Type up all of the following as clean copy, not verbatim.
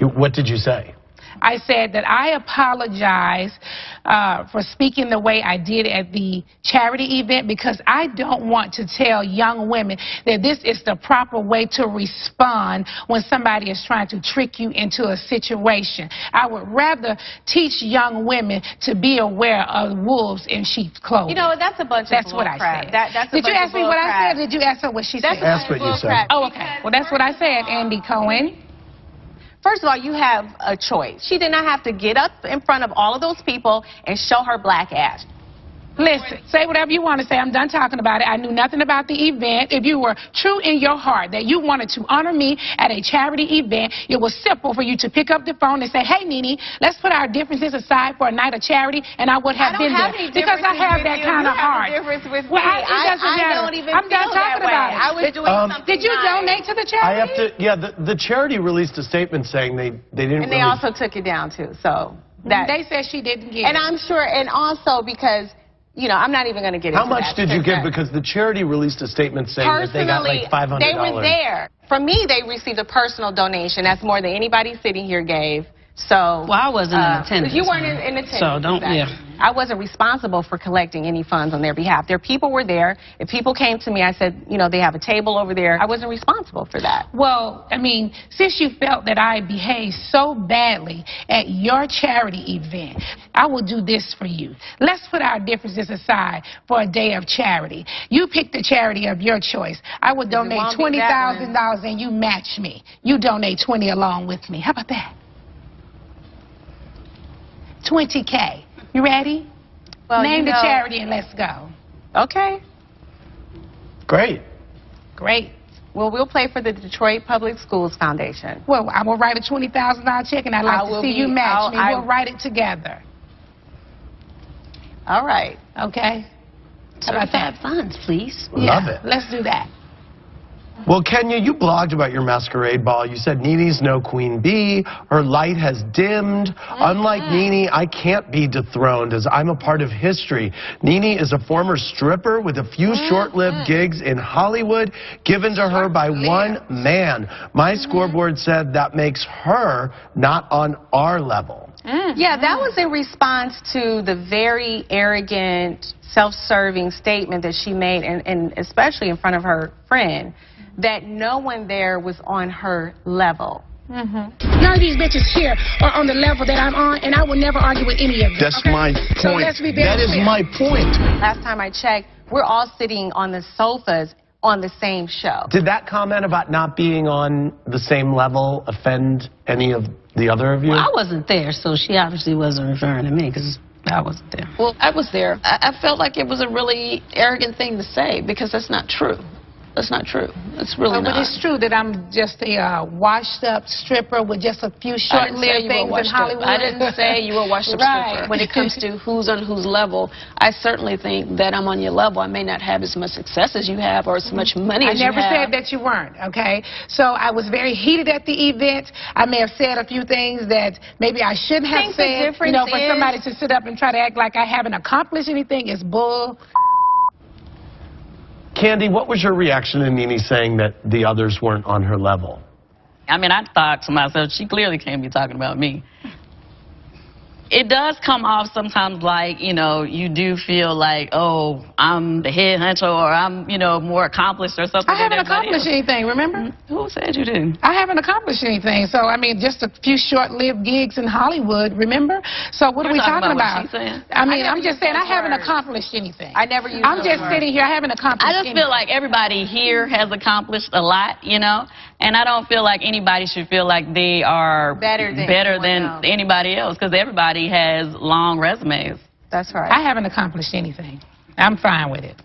What did you say? I said that I apologize for speaking the way I did at the charity event because I don't want to tell young women that this is the proper way to respond when somebody is trying to trick you into a situation. I would rather teach young women to be aware of wolves in sheep's clothing. You know, that's a bunch of That's what I crap. said. That's Did you ask me what I said? Or did you ask her what she said? That's what you said. Oh, okay. Well, that's what I said, Andy Cohen. First of all, you have a choice. She did not have to get up in front of all of those people and show her black ass. Listen, say whatever you want to say. I'm done talking about it. I knew nothing about the event. If you were true in your heart that you wanted to honor me at a charity event, it was simple for you to pick up the phone and say, hey, Nene, let's put our differences aside for a night of charity, and I would have been there. Because I have that kind of heart. Well, it doesn't matter. I'm done talking about it. I was doing something. Did you donate to the charity? I have to, yeah, the charity released a statement saying they didn't And they also took it down, too. So that, they said she didn't give and I'm sure, and also because, you know, I'm not even going to get into that. How much did you give? Because the charity released a statement saying that they got like $500. They were there. From me, they received a personal donation. That's more than anybody sitting here gave. So, well, I wasn't in attendance. You weren't in attendance. So don't, yeah. I wasn't responsible for collecting any funds on their behalf. Their people were there. If people came to me, I said, you know, they have a table over there. I wasn't responsible for that. Well, I mean, since you felt that I behaved so badly at your charity event, I will do this for you. Let's put our differences aside for a day of charity. You pick the charity of your choice. I would donate $20,000 and you match me. You donate 20 along with me. How about that? 20K. You ready? Well, name the charity and let's go. Okay. Great. Great. Well, we'll play for the Detroit Public Schools Foundation. Well, I will write a $20,000 check, and I'd like to see you match me. We'll write it together. All right. Okay? How about that? Funds, please. Love it. Let's do that. Well, Kenya, you blogged about your masquerade ball. You said Nene's no queen bee. Her light has dimmed. Unlike Nene, I can't be dethroned as I'm a part of history. Nene is a former stripper with a few short-lived gigs in Hollywood given to her by one man. My scoreboard said that makes her not on our level. Yeah, that was in response to the very arrogant, self-serving statement that she made, and especially in front of her friend, that no one there was on her level. None of these bitches here are on the level that I'm on, and I will never argue with any of them. That's my point. So let's be very that is clear. my point. Last time I checked, we're all sitting on the sofas on the same show. Did that comment about not being on the same level offend any of the other of you? Well, I wasn't there, so she obviously wasn't referring to me because I wasn't there. Well, I was there. I felt like it was a really arrogant thing to say because that's not true. That's not true. It's really not. But it's true that I'm just a washed-up stripper with just a few short-lived things in Hollywood. I didn't say you were a washed-up stripper. When it comes to who's on whose level, I certainly think that I'm on your level. I may not have as much success as you have or as much money as you have. I never said that you weren't, okay? So I was very heated at the event. I may have said a few things that maybe I shouldn't have said. You know, for somebody to sit up and try to act like I haven't accomplished anything is bull. Candy, what was your reaction to Nene saying that the others weren't on her level? I mean, I thought to myself, she clearly can't be talking about me. It does come off sometimes like, you know, you do feel like, oh, I'm the head honcho or I'm, you know, more accomplished or something. I haven't accomplished anything, remember? Who said you did? I haven't accomplished anything. So, I mean, just a few short-lived gigs in Hollywood, remember? So what are we talking about? What she's saying. I mean, I'm just saying I haven't accomplished anything. I never used I'm just sitting here. I haven't accomplished anything. I just feel like everybody here has accomplished a lot, you know, and I don't feel like anybody should feel like they are better than anybody else because everybody has long resumes. That's right. I haven't accomplished anything. I'm fine with it.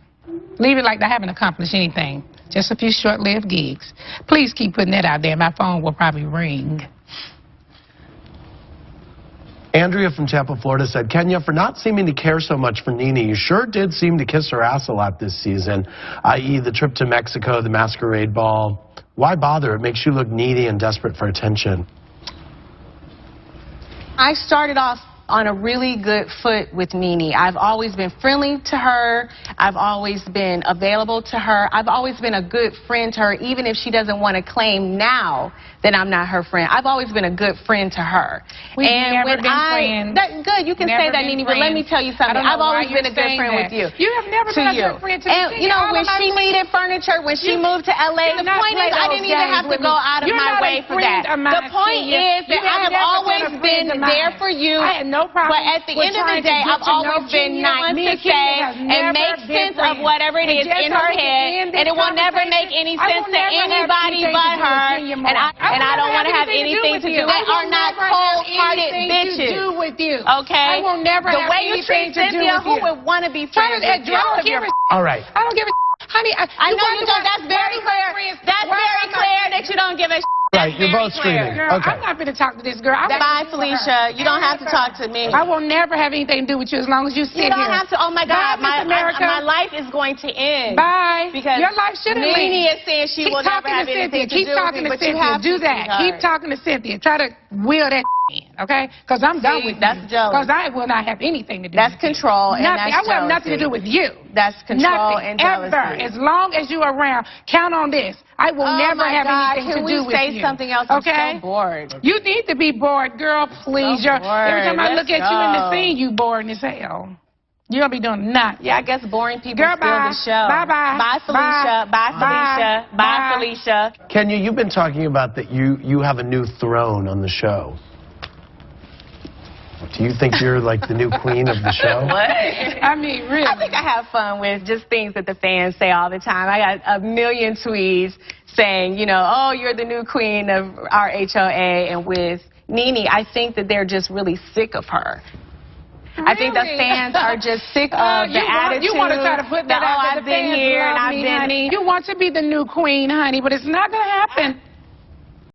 Leave it like I haven't accomplished anything. Just a few short-lived gigs. Please keep putting that out there. My phone will probably ring. Andrea from Tampa, Florida said, Kenya, for not seeming to care so much for Nene, you sure did seem to kiss her ass a lot this season, i.e. the trip to Mexico, the masquerade ball. Why bother? It makes you look needy and desperate for attention. I started off on a really good foot with Nene. I've always been friendly to her. I've always been available to her. I've always been a good friend to her, even if she doesn't want to claim now that I'm not her friend. I've always been a good friend to her. We've never been friends. Good, you can say that, Nene, but let me tell you something. I've always been a good friend with you. You have never been a good friend to me. And, you know, when she needed furniture, when she moved to L.A., the point is I didn't even have to go out of my way for that. The point is that I have always been there for you. I had no problem. But at the end of the day, I've always been nice to say and make sense of whatever it is in her head, and it will never make any sense to anybody but her. And I don't want to have anything to do. They are not cold-hearted bitches. Okay? I will never have the way you treat Cynthia, who would want to be friends with you? All right. I don't give a honey. I know you don't. That's very clear. That's very clear that you don't give a Right, you're both screaming. Girl, Okay. I'm not going to talk to this girl. Bye, Felicia. You don't have to talk to me. I will never have anything to do with you as long as you sit here. You don't have to. Oh, my God. Bye, my life is going to end. Bye. Because your life shouldn't end. Nene is saying she will never have anything to do with me. Keep talking to Cynthia. Do that. Keep talking to Cynthia. Try to wheel that in, okay? Because I'm done with you. That's jealous. Because I will not have anything to do that's with you. Control and nothing. that's I will have nothing to do with you. That's control nothing, and jealousy. Ever. As long as you're around, count on this. I will never have anything to do with you. Can we say something else? Okay? I'm so bored. You need to be bored, girl, please. So every time I look at you in the scene, you bored as hell. You don't be doing nothing. Yeah, I guess boring people girl, steal the show. Bye-bye. Bye, Felicia. Bye, Felicia. Bye, Felicia. Kenya, you've been talking about that you have a new throne on the show. Do you think you're like the new queen of the show? What? I mean, really. I think I have fun with just things that the fans say all the time. I got a million tweets saying, you know, oh, you're the new queen of our HOA. And with Nene, I think that they're just really sick of her. Really? I think the fans are just sick of the attitude. You want to try to put that out there. I've been here and I've been... Honey. You want to be the new queen, honey, but it's not going to happen.